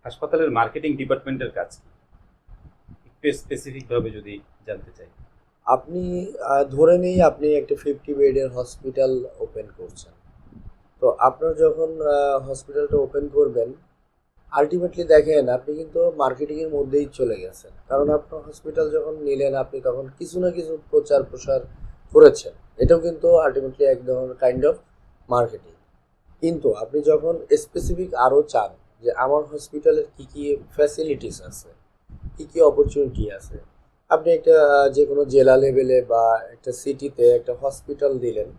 হাসপাতালের মার্কেটিং ডিপার্টমেন্টের কাজ কি? একটু স্পেসিফিক ভাবে যদি জানতে চাই। আপনি ধরে নিই আপনি একটা 50 বেডের হসপিটাল ওপেন করছেন। তো আপনার যখন হসপিটালটা ওপেন করবেন, আল্টিমেটলি দেখেন আপনি কিন্তু মার্কেটিংয়ের মধ্যেই চলে গেছেন। কারণ আপনার হসপিটাল যখন নিলেন আপনি তখন কিছু না কিছু প্রচার প্রসার করেছেন। এটাও কিন্তু আল্টিমেটলি এক ধরনের কাইন্ড অফ মার্কেটিং। কিন্তু আপনি যখন স্পেসিফিক আরও চান যে আমার হসপিটালের কী কী ফ্যাসিলিটিস আছে, কী কী অপরচুনিটি আছে, আপনি একটা যে কোনো জেলা লেভেলে বা একটা সিটিতে একটা হসপিটাল দিলেন।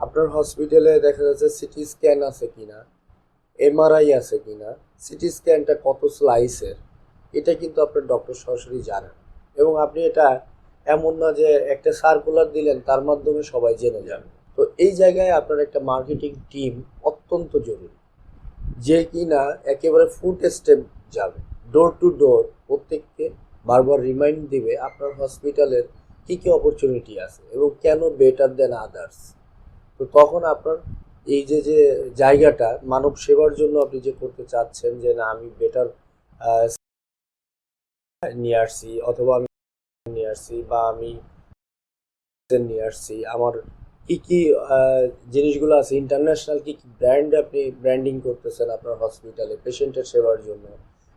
আপনার হসপিটালে দেখা যাচ্ছে সিটি স্ক্যান আছে কিনা, এমআরআই আছে কিনা, সিটি স্ক্যানটা কত স্লাইসের, এটা কিন্তু আপনার ডক্টর সরাসরি জানেন। এবং আপনি এটা এমন না যে একটা সার্কুলার দিলেন তার মাধ্যমে সবাই জেনে যাবে। তো এই জায়গায় আপনার একটা মার্কেটিং টিম অত্যন্ত জরুরি, যে কিনা একেবারে ফুট স্টেপ যাবে, ডোর টু ডোর প্রত্যেককে বারবার রিমাইন্ড দিবে আপনার হসপিটালের কী কী অপরচুনিটি আছে এবং কেন বেটার দেন আদার্স। তো তখন আপনার এই যে যে জায়গাটা মানব সেবার জন্য আপনি যে করতে চাচ্ছেন যে না আমি বেটার নিয়ে আসছি, অথবা আমি নিয়ে আসছি, বা আমি নিয়ে আসছি, আমার কি কি জিনিসগুলো আছে, ইন্টারন্যাশনাল কি কি ব্র্যান্ড আপনি ব্র্যান্ডিং করতেছেন আপনার হসপিটালে পেশেন্টের সেবার জন্য,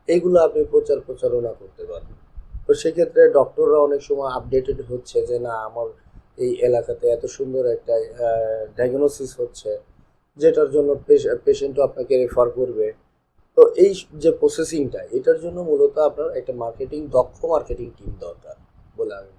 এইগুলো আপনি প্রচার প্রচারণা করতে পারবেন। তো সেক্ষেত্রে ডক্টররা অনেক সময় আপডেটেড হচ্ছে যে না আমার এই এলাকাতে এত সুন্দর একটা ডায়াগনোসিস হচ্ছে, যেটার জন্য পেশেন্টও আপনাকে রেফার করবে। তো এই যে প্রসেসিংটা, এটার জন্য মূলত আপনার একটা দক্ষ মার্কেটিং টিম দরকার বলে আমি